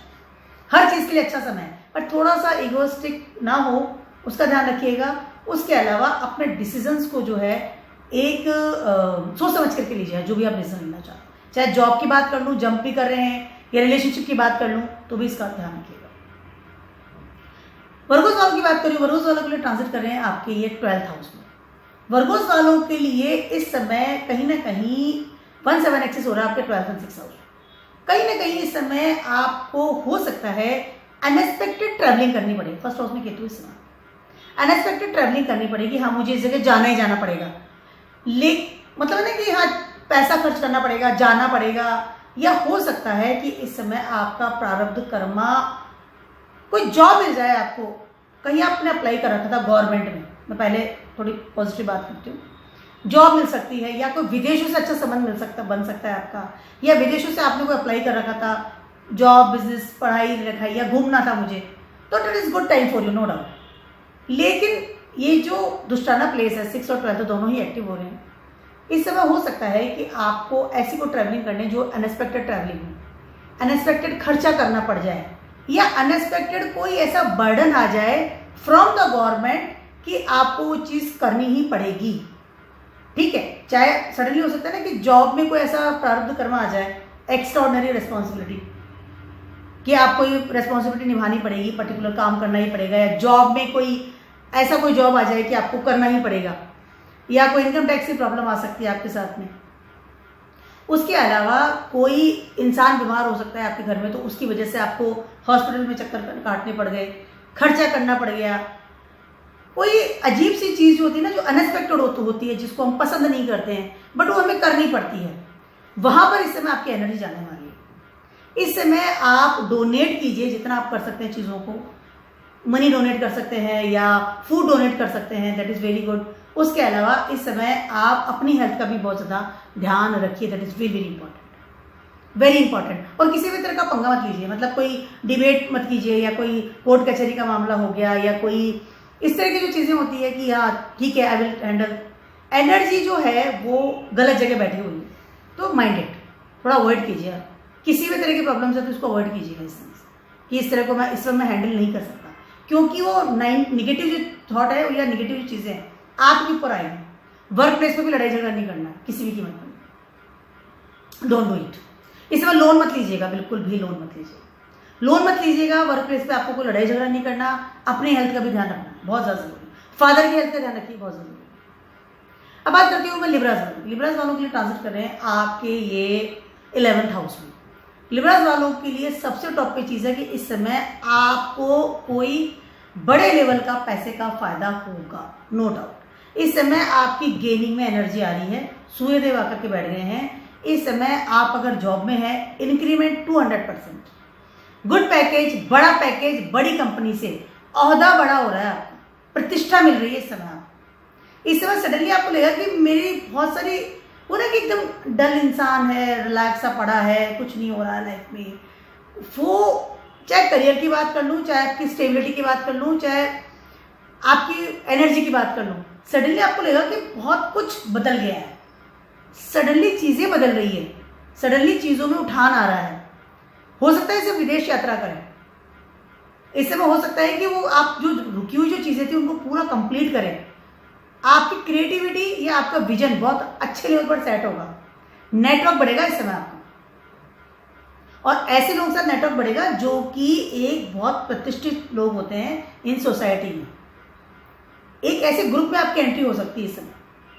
हर चीज़ के लिए अच्छा समय है, पर थोड़ा सा इगोस्टिक ना हो, उसका ध्यान रखिएगा। उसके अलावा अपने डिसीजंस को जो है एक सोच समझ करके लीजिए, जो भी आप डिसीजन लेना चाहते हैं। चाहे जॉब की बात कर लूँ, जंप भी कर रहे हैं, या रिलेशनशिप की बात कर लूँ, तो भी इसका ध्यान रखिएगा। वर्गोस वालों की बात करूँ, वर्गोस वालों के लिए ट्रांजिट कर रहे हैं आपके ये 12th हाउस में। वर्गोस वालों के लिए इस समय कहीं ना कहीं 1/7 एक्सिस हो रहा है आपके 12th और 6th हाउस में। कहीं ना कहीं इस समय आपको हो सकता है अनएक्सपेक्टेड ट्रैवलिंग करनी पड़ेगी। फर्स्ट हाउस में केतु इस समय अनएक्सपेक्टेड ट्रैवलिंग करनी पड़ेगी। हाँ, मुझे इस जगह जाना ही जाना पड़ेगा, मतलब ना कि हाँ पैसा खर्च करना पड़ेगा, जाना पड़ेगा। या हो सकता है कि इस समय आपका प्रारब्ध कर्मा कोई जॉब मिल जाए आपको, कहीं आपने अप्लाई कर रखा था गवर्नमेंट में। मैं पहले थोड़ी पॉजिटिव बात करती हूँ, जॉब मिल सकती है, या कोई विदेशों से अच्छा संबंध बन सकता है आपका, या विदेशों से आपने कोई अप्लाई कर रखा था, जॉब, बिजनेस, पढ़ाई लिखाई, या घूमना था मुझे, तो it is good time for you, no doubt. लेकिन ये जो दुष्टाना प्लेस है, 6 और 12 दोनों ही एक्टिव हो रहे हैं। इस समय हो सकता है कि आपको ऐसी कोई ट्रैवलिंग करने जो अनएक्सपेक्टेड ट्रैवलिंग हो, अनएक्सपेक्टेड खर्चा करना पड़ जाए, या अनएक्सपेक्टेड कोई ऐसा बर्डन आ जाए फ्रॉम द गवर्नमेंट कि आपको वो चीज़ करनी ही पड़ेगी। ठीक है, चाहे सडनली हो सकता है ना कि जॉब में कोई ऐसा प्रारब्ध कर्म आ जाए, एक्स्ट्राऑर्डिनरी रिस्पॉन्सिबिलिटी, कि आपको ये रिस्पॉन्सिबिलिटी निभानी पड़ेगी, पर्टिकुलर काम करना ही पड़ेगा, या जॉब में कोई ऐसा कोई जॉब आ जाए कि आपको करना ही पड़ेगा, या कोई इनकम टैक्स की प्रॉब्लम आ सकती है आपके साथ में। उसके अलावा कोई इंसान बीमार हो सकता है आपके घर में, तो उसकी वजह से आपको हॉस्पिटल में चक्कर काटने पड़ गए, खर्चा करना पड़ गया, कोई अजीब सी चीज़ होती है ना जो अनएक्सपेक्टेड होती है, जिसको हम पसंद नहीं करते हैं बट वो हमें करनी पड़ती है, वहाँ पर इस समय आपकी एनर्जी जाने वाली है। इस समय आप डोनेट कीजिए जितना आप कर सकते हैं चीज़ों को, मनी डोनेट कर सकते हैं या फूड डोनेट कर सकते हैं, दैट इज़ वेरी गुड। उसके अलावा इस समय आप अपनी हेल्थ का भी बहुत ज़्यादा ध्यान रखिए, that is very very important, very important. और किसी भी तरह का पंगा मत लीजिए, मतलब कोई डिबेट मत कीजिए या कोई कोर्ट कचहरी का मामला हो गया या कोई इस तरह की जो चीज़ें होती है कि हाँ ठीक है आई विल हैंडल, एनर्जी जो है वो गलत जगह बैठी हुई है, तो माइंडेड थोड़ा अवॉइड कीजिए। आप किसी भी तरह की प्रॉब्लम्स है तो उसको अवॉइड कीजिएगा इस तरह से कि इस तरह को मैं इस वक्त मैं हैंडल नहीं कर सकता, क्योंकि वो निगेटिव जो थॉट है या निगेटिव जो चीज़ें हैं आपके ऊपर आएगी। वर्क प्लेस पर भी लड़ाई झगड़ा नहीं करना है किसी भी कीमत पर, डोंट डू इट। इस समय लोन मत लीजिएगा, बिल्कुल भी लोन मत लीजिएगा, लोन मत लीजिएगा। वर्क प्लेस पे आपको कोई लड़ाई झगड़ा नहीं करना, अपने हेल्थ का भी ध्यान रखना बहुत ज़्यादा जरूरी, फादर की हेल्थ का ध्यान रखिए, बहुत जरूरी। अब बात करती हूँ मैं लिब्रास वालों, लिब्रास वालों के लिए ट्रांजिट कर रहे हैं आपके ये 11th हाउस में। लिब्रास वालों के लिए सबसे टॉप की चीज़ है कि इस समय आपको कोई बड़े लेवल का पैसे का फायदा होगा, नो डाउट। इस समय आपकी गेनिंग में एनर्जी आ रही है, सूर्यदेव आकर के बैठ गए हैं। इस समय आप अगर जॉब में है, इंक्रीमेंट 200%, गुड पैकेज, बड़ा पैकेज, बड़ी कंपनी से ओहदा बड़ा हो रहा है, आपको प्रतिष्ठा मिल रही है इस समय। इस समय सडनली आपको लगेगा कि मेरी बहुत सारी वो ना कि एकदम डल इंसान है, रिलैक्स सा पड़ा है, कुछ नहीं हो रहा है लाइफ में, वो चाहे करियर की बात कर लूँ, चाहे आपकी स्टेबिलिटी की बात कर लूँ, चाहे आपकी एनर्जी की बात कर लूँ, सडनली आपको लगेगा कि बहुत कुछ बदल गया है, सडनली चीज़ें बदल रही है, सडनली चीज़ों में उठान आ रहा है। हो सकता है इसे विदेश यात्रा करें, इस समय हो सकता है कि वो आप जो रुकी हुई जो चीज़ें थी उनको पूरा कंप्लीट करें। आपकी क्रिएटिविटी या आपका विजन बहुत अच्छे लेवल पर सेट होगा, नेटवर्क बढ़ेगा इस समय आपका, और ऐसे लोगों के साथ नेटवर्क बढ़ेगा जो कि एक बहुत प्रतिष्ठित लोग होते हैं इन सोसाइटी में। एक ऐसे ग्रुप में आपकी एंट्री हो सकती है इस समय,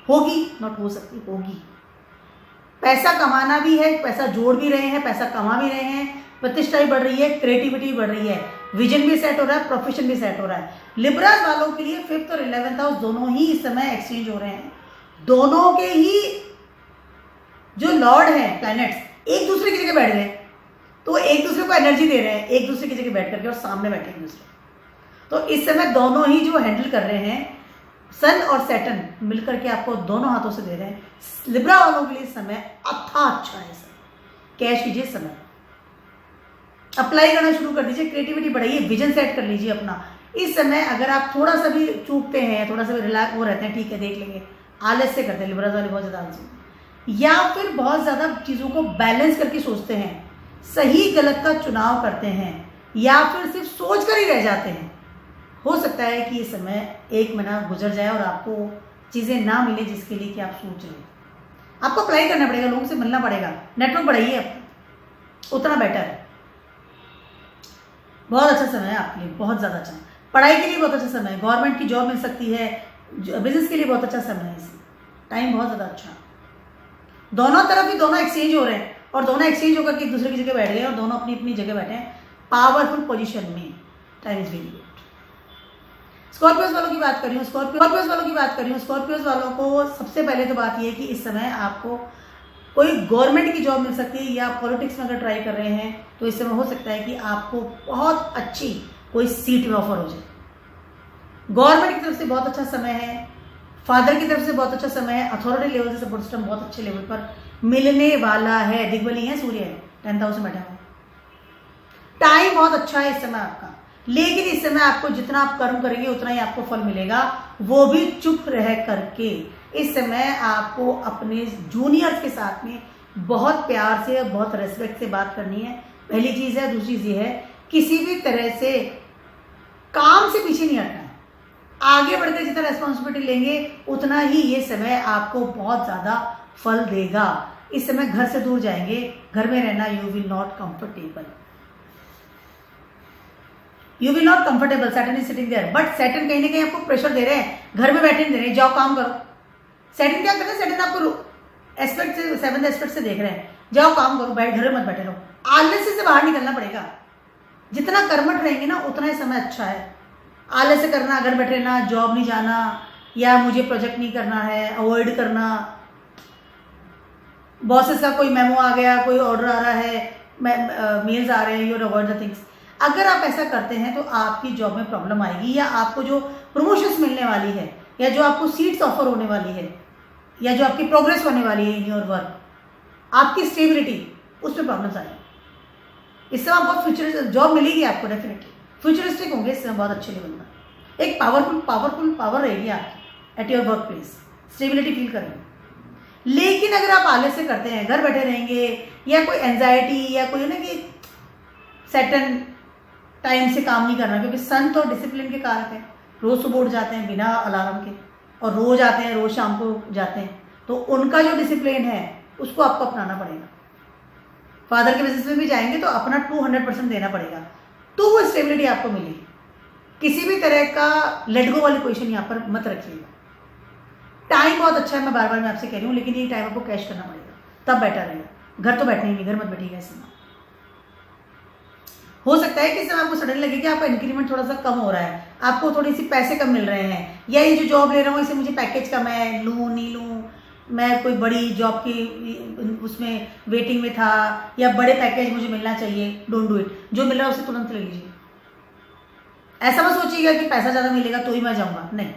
होगी, नॉट हो सकती, होगी। पैसा कमाना भी है, पैसा जोड़ भी रहे हैं, पैसा कमा भी रहे हैं, प्रतिष्ठा भी बढ़ रही है, क्रिएटिविटी भी बढ़ रही है, विजन भी सेट हो रहा है, प्रोफेशन भी सेट हो रहा है। लिब्रास वालों के लिए 5th और 11th हाउस दोनों ही इस समय एक्सचेंज हो रहे हैं। दोनों के ही जो लॉर्ड हैं प्लैनेट्स एक दूसरे की जगह बैठ गए, तो एक दूसरे को एनर्जी दे रहे हैं, एक दूसरे की जगह बैठ करके, और सामने बैठे एक दूसरे। तो इस समय दोनों ही जो हैंडल कर रहे हैं, सन और सैटर्न मिलकर के आपको दोनों हाथों से दे रहे हैं। लिब्रा वालों के लिए समय अच्छा है, कैश कीजिए, समय अप्लाई करना शुरू कर दीजिए, क्रिएटिविटी बढ़ाइए, विजन सेट कर लीजिए अपना। इस समय अगर आप थोड़ा सा भी चूकते हैं, थोड़ा सा भी रिलैक्स हो रहते हैं, ठीक है देख लेंगे, आलस से करते हैं लिब्रा वाले बहुत ज़्यादा आलसी, या फिर बहुत ज़्यादा चीज़ों को बैलेंस करके सोचते हैं, सही गलत का चुनाव करते हैं, या फिर सिर्फ सोच कर ही रह जाते हैं। हो सकता है कि इस समय 1 महीना गुजर जाए और आपको चीज़ें ना मिले जिसके लिए कि आप सोच रहे हैं। आपको अप्लाई करना पड़ेगा, लोगों से मिलना पड़ेगा, नेटवर्क बढ़ाइए आपका, उतना बेटर है। बहुत अच्छा समय है आपके लिए, बहुत ज़्यादा अच्छा है। पढ़ाई के लिए बहुत अच्छा समय है, गवर्नमेंट की जॉब मिल सकती है, बिजनेस के लिए बहुत अच्छा समय है, इसमें टाइम बहुत ज़्यादा अच्छा है। दोनों तरफ ही दोनों एक्सचेंज हो रहे हैं, और दोनों एक्सचेंज होकर के एक दूसरे की जगह बैठ गए, और दोनों अपनी अपनी जगह बैठे हैं पावरफुल पोजीशन में। Time is very good. Scorpios वालों की बात कर रही हूँ, स्कॉर्पियोज वालों को सबसे पहले तो बात यह है कि इस समय आपको कोई गवर्नमेंट की जॉब मिल सकती है, या पॉलिटिक्स में अगर ट्राई कर रहे हैं तो इस समय हो सकता है कि आपको बहुत अच्छी कोई सीट में ऑफर हो जाए। गवर्नमेंट की तरफ से बहुत अच्छा समय है, फादर की तरफ से बहुत अच्छा समय है, अथॉरिटी लेवल से सपोर्ट सिस्टम बहुत अच्छे लेवल पर मिलने वाला है। दिग्बली है, सूर्य है, 10th हाउस में बैठा है, टाइम बहुत अच्छा है इस समय आपका। लेकिन इस समय आपको जितना आप कर्म करेंगे उतना ही आपको फल मिलेगा, वो भी चुप रह करके। इस समय आपको अपने जूनियर्स के साथ में बहुत प्यार से, बहुत रेस्पेक्ट से बात करनी है, पहली चीज़ है। दूसरी चीज़ है, किसी भी तरह से काम से पीछे नहीं हटना है। आगे बढ़कर जितना रेस्पॉन्सिबिलिटी लेंगे उतना ही ये समय आपको बहुत ज़्यादा फल देगा। इस समय घर से दूर जाएंगे, घर में रहना, you will not comfortable, you will not comfortable. Saturn is sitting there, but Saturn कहीं ना कहीं आपको प्रेशर दे रहे हैं, घर में बैठे नहीं दे रहे हैं, जाओ काम करो। सैटर्न क्या कर रहे हैं, सैटर्न आपको एस्पेक्ट से, 7th एस्पेक्ट से देख रहे हैं, जाओ काम करो, बैठ घर में मत बैठे रहो। आलस्य से बाहर निकलना पड़ेगा। जितना कर्मठ रहेंगे ना उतना ही समय अच्छा है। आलस्य करना, घर बैठे रहना, जॉब नहीं जाना, या मुझे प्रोजेक्ट नहीं करना है, अवॉइड करना, बॉसेस का कोई मेमो आ गया, कोई ऑर्डर आ रहा है, मेल्स आ रहे हैं, यू अवॉइड द थिंग्स। अगर आप ऐसा करते हैं तो आपकी जॉब में प्रॉब्लम आएगी, या आपको जो प्रमोशंस मिलने वाली है, या जो आपको सीट्स ऑफर होने वाली है, या जो आपकी प्रोग्रेस होने वाली है इन योर वर्क, आपकी स्टेबिलिटी, उसमें प्रॉब्लम्स आएगी। इस समय आप बहुत फ्यूचरिस्टिक जॉब मिलेगी आपको, डेफिनेटली फ्यूचरिस्टिक होंगे इस समय, बहुत अच्छे लेवल में एक पावर रहेगी आपकी at your work place, stability feel करेंगे। लेकिन अगर आप आलस्य करते हैं, घर बैठे रहेंगे, या कोई एंजाइटी, या कोई ना कि सेटन टाइम से काम नहीं करना, क्योंकि सन तो डिसिप्लिन के कारक है, रोज सुबह उठ जाते हैं बिना अलार्म के, और रोज आते हैं, रोज शाम को जाते हैं, तो उनका जो डिसिप्लिन है उसको आपको अपनाना पड़ेगा। फादर के बिजनेस में भी जाएंगे तो अपना 200% देना पड़ेगा, तो वो स्टेबिलिटी आपको मिलेगी। किसी भी तरह का लेट गो वाली पोजीशन यहाँ पर मत रखिएगा। टाइम बहुत अच्छा है, मैं बार बार मैं आपसे कह रही हूँ, लेकिन ये टाइम आपको कैश करना पड़ेगा, तब बेटर रहेगा। घर तो बैठने ही नहीं, घर मत बैठिएगा इस समय। हो सकता है कि इस समय आपको सडन लगे कि आपका इंक्रीमेंट थोड़ा सा कम हो रहा है, आपको थोड़ी सी पैसे कम मिल रहे हैं, या ये जो जॉब ले रहा हूँ इसे मुझे पैकेज कम है, लूँ नहीं लूँ, मैं कोई बड़ी जॉब की उसमें वेटिंग में था, या बड़े पैकेज मुझे मिलना चाहिए, डोंट डू इट। जो मिल रहा है उसे तुरंत ले लीजिए। ऐसा मत सोचिएगा कि पैसा ज़्यादा मिलेगा तो ही मैं जाऊँगा, नहीं,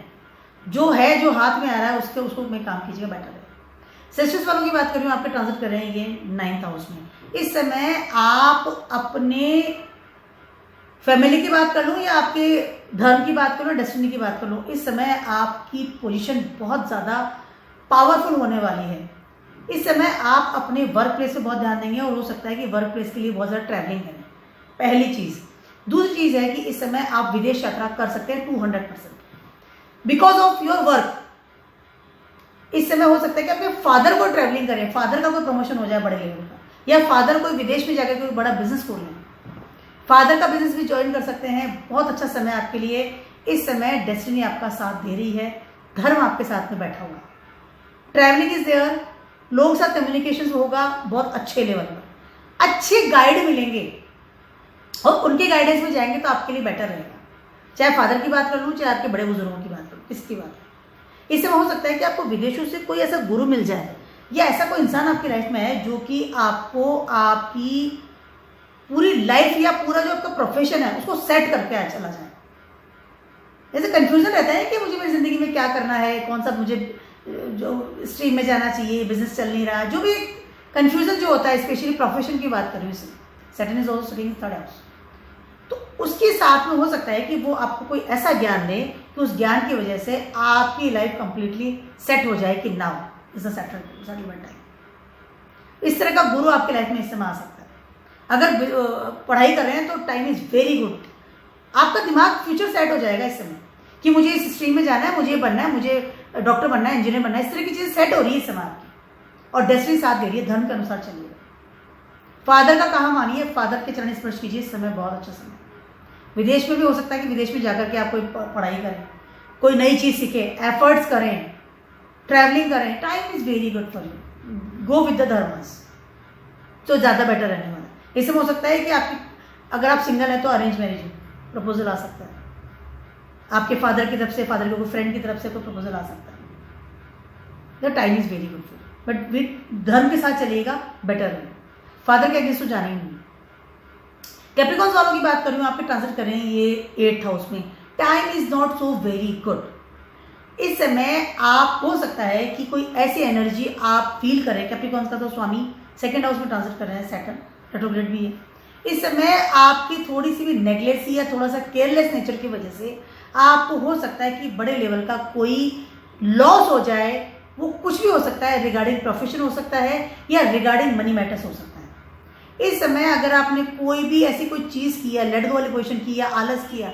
जो है, जो हाथ में आ रहा है उसको में काम कीजिएगा, बेटर है। सेल्सियस वालों की बात कर रही हूँ, आपके ट्रांजिट कर रहे हैं ये 9th हाउस में। इस समय आप अपने फैमिली की बात कर लूँ, या आपके धर्म की बात कर लूँ, डेस्टिनी की बात कर लूँ, इस समय आपकी पोजीशन बहुत ज़्यादा पावरफुल होने वाली है। इस समय आप अपने वर्क प्लेस पे बहुत ध्यान देंगे, और हो सकता है कि वर्क प्लेस के लिए बहुत ज़्यादा ट्रैवलिंग करें, पहली चीज़। दूसरी चीज़ है कि इस समय आप विदेश यात्रा कर सकते हैं 200% बिकॉज ऑफ योर वर्क। इस समय हो सकता है कि अपने फादर को ट्रैवलिंग करें, फादर का कोई प्रमोशन हो जाए बड़े लेवल का, या फादर कोई विदेश में जाकर कोई बड़ा बिजनेस खोल लें, फादर का बिजनेस भी ज्वाइन कर सकते हैं। बहुत अच्छा समय आपके लिए। इस समय डेस्टिनी आपका साथ दे रही है, धर्म आपके साथ में बैठा हुआ, ट्रैवलिंग इज देयर, लोगों के साथ कम्युनिकेशन होगा बहुत अच्छे लेवल पर, अच्छे गाइड मिलेंगे, और उनके गाइडेंस में जाएंगे तो आपके लिए बेटर रहेगा। चाहे फादर की बात कर लूँ, चाहे आपके बड़े बुजुर्गों की बात करूँ, किसकी बात है। इससे हो सकता है कि आपको विदेशों से कोई ऐसा गुरु मिल जाए, या ऐसा कोई इंसान आपकी लाइफ में है जो कि आपको आपकी पूरी लाइफ या पूरा जो आपका प्रोफेशन है उसको सेट करके चला जाए। जैसे कंफ्यूजन रहता है कि मुझे मेरी ज़िंदगी में क्या करना है, कौन सा मुझे जो स्ट्रीम में जाना चाहिए, बिजनेस चल नहीं रहा, जो भी कंफ्यूजन जो होता है, स्पेशली प्रोफेशन की बात कर रही हूँ इसमें, Saturn is also sitting in 3rd house, तो उसके साथ में हो सकता है कि वो आपको कोई ऐसा ज्ञान दे कि उस ज्ञान की वजह से आपकी लाइफ कंप्लीटली सेट हो जाए कि now is the settlement time. इस तरह का गुरु आपकी लाइफ में इस समय आ सकता है। अगर पढ़ाई कर रहे हैं तो टाइम इज़ वेरी गुड। आपका दिमाग फ्यूचर सेट हो जाएगा इस समय कि मुझे इस स्ट्रीम में जाना है, मुझे बनना है, मुझे डॉक्टर बनना है, इंजीनियर बनना है, इस तरह की चीज़ें सेट हो रही है इस समय आपकी, और डेस्टिनी साथ दे रही है, धर्म के अनुसार चलिएगा। फादर का कहा मानिए, फादर के चरण स्पर्श कीजिए, इस समय बहुत अच्छा समय। विदेश में भी हो सकता है कि विदेश में जाकर के आप कोई पढ़ाई करें, कोई नई चीज़ सीखें, एफर्ट्स करें, ट्रैवलिंग करें, time is very good for you, go with the dharmas, तो ज़्यादा बेटर रहने वाला है। इसमें हो सकता है कि आपकी, अगर आप सिंगल हैं तो अरेंज मैरिज प्रपोजल आ सकता है, आपके फादर की तरफ से, फादर के कोई फ्रेंड की तरफ से कोई प्रपोजल आ सकता है। The time is very good for, but with धर्म के साथ चलिएगा, बेटर है। फादर के अगेंस्ट तो जाना ही नहीं। कैप्रिकॉर्न्स वालों की बात कर रही हूँ, आपके ट्रांजिट कर रहे हैं ये 8th हाउस में, time is not so very good. इस समय आप हो सकता है कि कोई ऐसी एनर्जी आप फील करें, कैप्रिकॉर्न्स का तो स्वामी 2nd हाउस में ट्रांजिट कर रहे हैं, सैटर्न रेट्रोग्रेड भी है। इस समय आपकी थोड़ी सी भी नेगलेसी या थोड़ा सा केयरलेस नेचर की वजह से आपको हो सकता है कि बड़े लेवल का कोई लॉस हो जाए, वो कुछ भी हो सकता है, रिगार्डिंग प्रोफेशन हो सकता है, या रिगार्डिंग मनी मैटर्स हो सकता है। इस समय अगर आपने कोई भी ऐसी कोई चीज़ किया, लेट गो वाली पोजीशन की, या आलस किया,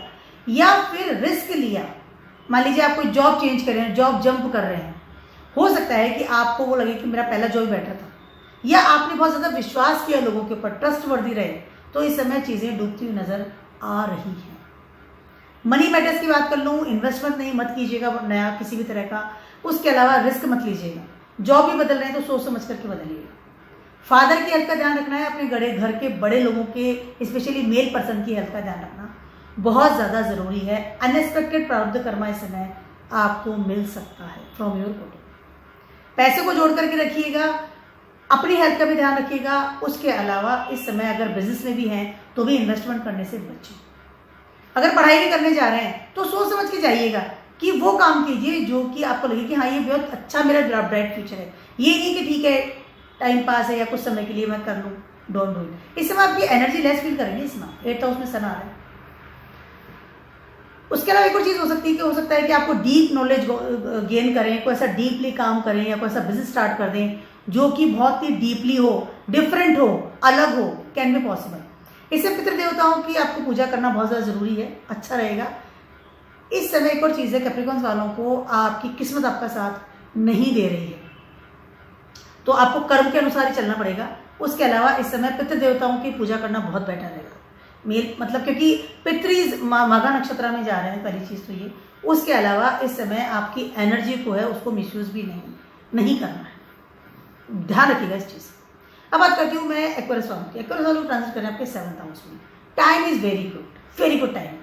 या फिर रिस्क लिया, मान लीजिए आप कोई जॉब चेंज कर रहे हैं, जॉब जंप कर रहे हैं, हो सकता है कि आपको वो लगे कि मेरा पहला जॉब बेटर था, या आपने बहुत ज़्यादा विश्वास किया लोगों के ऊपर, ट्रस्ट वर्दी रहे, तो इस समय चीज़ें डूबती हुई नजर आ रही हैं। मनी मैटर्स की बात कर लूँ, इन्वेस्टमेंट नहीं मत कीजिएगा नया किसी भी तरह का, उसके अलावा रिस्क मत लीजिएगा। जॉब भी बदल रहे हैं तो सोच समझ करके बदलिएगा। फादर की हेल्थ का ध्यान रखना है, अपने घर के बड़े लोगों के, स्पेशली मेल पर्सन की हेल्थ का ध्यान रखना। बहुत ज़्यादा ज़रूरी है। अनएक्सपेक्टेड प्रारब्ध कर्मा इस समय आपको मिल सकता है फ्रॉम योर पोर्टल। पैसे को जोड़ करके रखिएगा, अपनी हेल्थ का भी ध्यान रखिएगा। उसके अलावा इस समय अगर बिजनेस में भी हैं तो भी इन्वेस्टमेंट करने से बचें। अगर पढ़ाई भी करने जा रहे हैं तो सोच समझ के जाइएगा कि वो काम कीजिए जो कि आपको लगे कि हाँ ये बहुत अच्छा मेरा ब्राइट फ्यूचर है। ये नहीं कि ठीक है टाइम पास है या कुछ समय के लिए मैं कर लूँ, डोंट डू इट। इस समय आपकी एनर्जी लेस फील करेंगे। इसमें 8th हाउस में सन आ रहा है। उसके अलावा एक और चीज़ हो सकती है कि हो सकता है कि आपको डीप नॉलेज गेन करें, कोई ऐसा डीपली काम करें या कोई ऐसा बिजनेस स्टार्ट कर दें जो कि बहुत ही डीपली हो, डिफरेंट हो, अलग हो, कैन बी पॉसिबल। इससे पितृ देवताओं की आपको पूजा करना बहुत ज़्यादा ज़रूरी है, अच्छा रहेगा। इस समय एक और चीज़ है, कैप्रिकॉर्न्स वालों को आपकी किस्मत आपका साथ नहीं दे रही है तो आपको कर्म के अनुसार ही चलना पड़ेगा। उसके अलावा इस समय पितृ देवताओं की पूजा करना बहुत बेटर रहेगा। मेल मतलब क्योंकि पितृ माघा नक्षत्र में जा रहे हैं, पहली चीज़ तो ये। उसके अलावा इस समय आपकी एनर्जी को है उसको मिसयूज भी नहीं करना है, ध्यान रखिएगा इस चीज़। अब बात करती हूँ मैं एक्वेरियस वालों की। एक्वेरियस वालों को ट्रांसफर करें आपके 7th हाउस में। Time is very good time.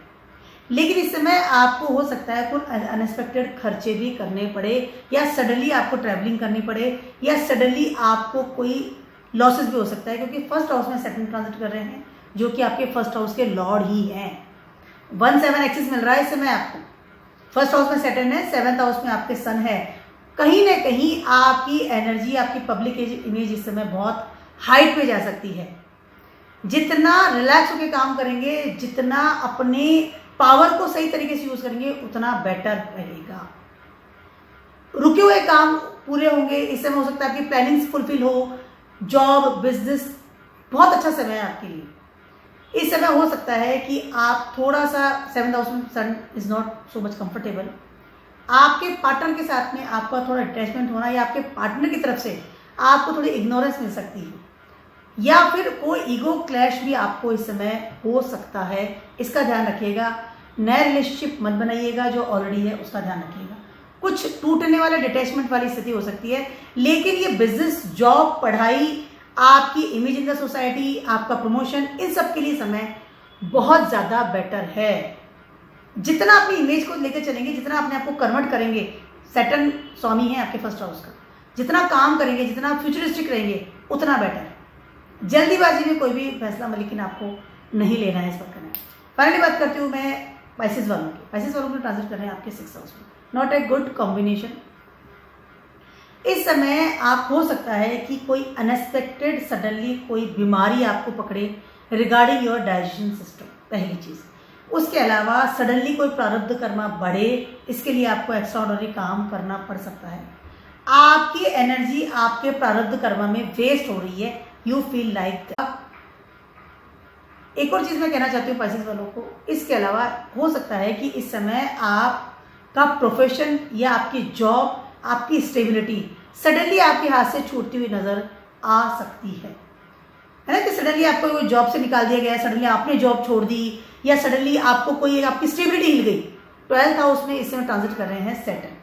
लेकिन इस समय आपको हो सकता है कुछ अनएक्सपेक्टेड खर्चे भी करने पड़े, या सडनली आपको ट्रैवलिंग करनी पड़े, या सडनली आपको कोई लॉसेस भी हो सकता है क्योंकि फर्स्ट हाउस में सेकंड ट्रांजिट कर रहे हैं जो कि आपके फर्स्ट हाउस के लॉर्ड ही हैं। 1-7 एक्सिस मिल रहा है इस समय आपको। फर्स्ट हाउस में सैटर्न है, 7th हाउस में आपके सन है। कहीं ना कहीं आपकी एनर्जी, आपकी पब्लिक इमेज इस समय बहुत हाइट पे जा सकती है। जितना रिलैक्स होकर काम करेंगे, जितना अपने पावर को सही तरीके से यूज करेंगे उतना बेटर रहेगा। रुके हुए काम पूरे होंगे। इस समय हो सकता है आपकी प्लानिंग्स फुलफिल हो, जॉब, बिजनेस, बहुत अच्छा समय है आपके लिए। इस समय हो सकता है कि आप थोड़ा सा 7th हाउस में sun is not so much comfortable. आपके पार्टनर के साथ में आपका थोड़ा अटैचमेंट होना या आपके पार्टनर की तरफ से आपको थोड़ी इग्नोरेंस मिल सकती है, या फिर कोई ईगो क्लैश भी आपको इस समय हो सकता है। इसका ध्यान रखिएगा। नया रिलेशनशिप मत बनाइएगा, जो ऑलरेडी है उसका ध्यान रखिएगा। कुछ टूटने वाले, डिटैचमेंट वाली स्थिति हो सकती है। लेकिन ये बिजनेस, जॉब, पढ़ाई, आपकी इमेज इन द सोसाइटी, आपका प्रमोशन, इन सब के लिए समय बहुत ज़्यादा बेटर है। जितना अपनी इमेज को लेकर चलेंगे, जितना अपने आप को कन्वर्ट करेंगे, सैटर्न स्वामी है आपके फर्स्ट हाउस का, जितना काम करेंगे, जितना फ्यूचरिस्टिक रहेंगे उतना बेटर है। जल्दीबाजी में कोई भी फैसला लेकिन आपको नहीं लेना है, इस पर करना है। फाइनली बात करती हूँ मैं पाइसेस वालों की। पाइसेस वालों को ट्रांसफर कर रहे हैं आपके 6th हाउस में। Not a good combination. इस समय आप हो सकता है कि कोई अनएक्सपेक्टेड सडनली कोई बीमारी आपको पकड़े रिगार्डिंग योर डाइजेशन सिस्टम, पहली चीज़। उसके अलावा सडनली कोई प्रारब्ध कर्मा बढ़े, इसके लिए आपको एक्स्ट्राऑर्डिनरी काम करना पड़ सकता है। आपकी एनर्जी आपके प्रारब्ध कर्मा में वेस्ट हो रही है, यू फील लाइक। एक और चीज़ मैं कहना चाहती हूँ पाइसेस वालों को, इसके अलावा हो सकता है कि इस समय आपका प्रोफेशन या आपकी जॉब, आपकी स्टेबिलिटी सडनली आपके हाथ से छूटती हुई नज़र आ सकती है ना। कि सडनली आपको कोई जॉब से निकाल दिया गया, सडनली आपने जॉब छोड़ दी, या सडनली आपको कोई आपकी स्टेबिलिटी हिल गई। 12th हाउस में इस समय ट्रांजिट कर रहे हैं सैटर्न।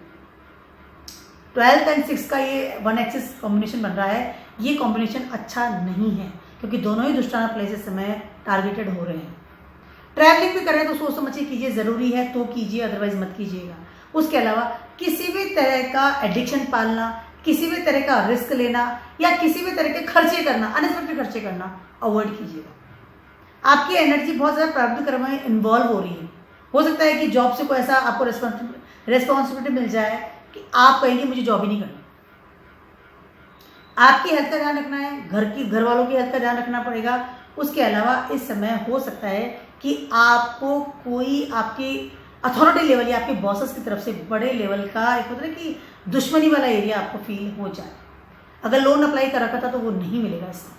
12th एंड 6 का ये 1 एक्सिस कॉम्बिनेशन बन रहा है। ये कॉम्बिनेशन अच्छा नहीं है क्योंकि दोनों ही दुष्टाना प्लेस इस समय टारगेटेड हो रहे हैं। ट्रैवलिंग भी करें तो सोच समझ के कीजिए, ज़रूरी है तो कीजिए, अदरवाइज मत कीजिएगा। उसके अलावा किसी भी तरह का एडिक्शन पालना, किसी भी तरह का रिस्क लेना, या किसी भी तरह के खर्चे करना, अनएक्सपेक्टेड खर्चे करना अवॉइड कीजिएगा। आपकी एनर्जी बहुत ज़्यादा प्रारब्ध कर्म में इन्वॉल्व हो रही है। हो सकता है कि जॉब से कोई ऐसा आपको रिस्पॉन्सिबिलिटी मिल जाए कि आप कहेंगे मुझे जॉब ही नहीं करनी। आपकी हेल्थ का ध्यान रखना है, घर वालों की हेल्थ का ध्यान रखना पड़ेगा। उसके अलावा इस समय हो सकता है कि आपको कोई आपकी अथॉरिटी लेवल या आपके बॉसेस की तरफ से बड़े लेवल का एक होता है कि दुश्मनी वाला एरिया आपको फील हो जाए। अगर लोन अप्लाई कर रखा था तो वो नहीं मिलेगा। इसमें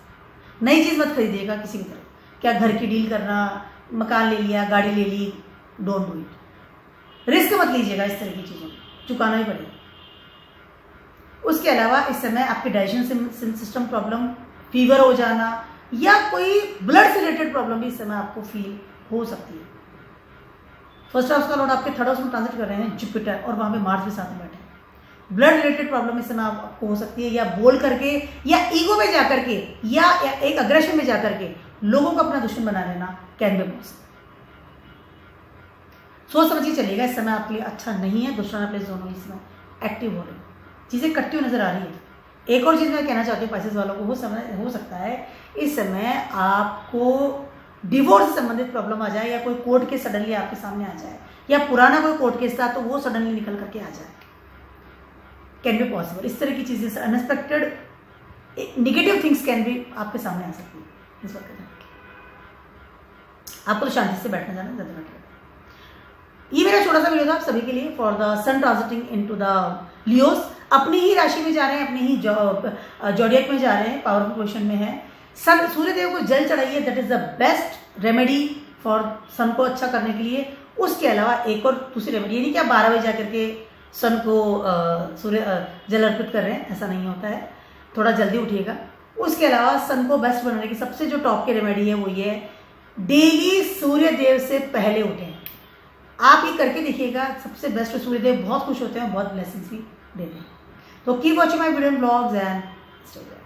नई चीज़ मत खरीदिएगा किसी भी तरह। क्या घर की डील करना, मकान ले लिया, गाड़ी ले ली, डोंट डू इट। रिस्क मत लीजिएगा, इस तरह की चीज़ों में चुकाना ही पड़ेगा। उसके अलावा इस समय आपके डाइजेशन सिस्टम प्रॉब्लम, फीवर हो जाना, या कोई ब्लड से रिलेटेड प्रॉब्लम भी इस समय आपको फील हो सकती है। फर्स्ट हाउस का लॉर्ड आपके 3rd हाउस में ट्रांजिट कर रहे हैं जुपिटर, और वहाँ पे मार्स भी साथ में बैठे हैं। ब्लड रिलेटेड प्रॉब्लम इस समय आपको हो सकती है, या बोल करके, या ईगो में जा करके, या एक अग्रेशन में जा करके लोगों को अपना दुश्मन बना लेना कैन बी पॉसिबल। सोच समझ के चलिएगा, इस समय आपके लिए अच्छा नहीं है। दूसरा प्लेस दोनों इस समय एक्टिव हो रहे हैं, चीज़ें कटती हुई नजर आ रही है। एक और चीज़ मैं कहना चाहती हूँ पाइसेस वालों को, हो सकता है इस समय आपको डिवोर्स से संबंधित प्रॉब्लम आ जाए, या कोई कोर्ट केस सडनली आपके सामने आ जाए, या पुराना कोई कोर्ट केस था तो वो सडनली निकल करके आ जाए। कैन बी पॉसिबल, इस तरह की चीज़ें unexpected negative things can be आपके सामने आ सकती है इस वक्त। आपको तो शांति से बैठना जाना ज़्यादा बेटर है। ये मेरा छोटा सा वीडियो था आप सभी के लिए for the sun transiting into the Leos. अपनी ही राशि में जा रहे हैं, अपने ही जॉडियक में जा रहे हैं, पावरफुल पोजिशन में है। सन सूर्यदेव को जल चढ़ाइए, that is the best remedy for sun को अच्छा करने के लिए। उसके अलावा एक और दूसरी रेमेडी, ये नहीं कि आप 12 बजे जाकर के सन को जल अर्पित कर रहे हैं, ऐसा नहीं होता है, थोड़ा जल्दी उठिएगा। उसके अलावा सन को बेस्ट बनाने की सबसे जो टॉप की रेमेडी है वो ये है, डेली सूर्यदेव से पहले उठें। आप ये करके देखिएगा, सबसे बेस्ट। सूर्यदेव बहुत खुश होते हैं, बहुत ब्लेसिंग्स भी देते हैं। तो keep watching my video blogs and stay there.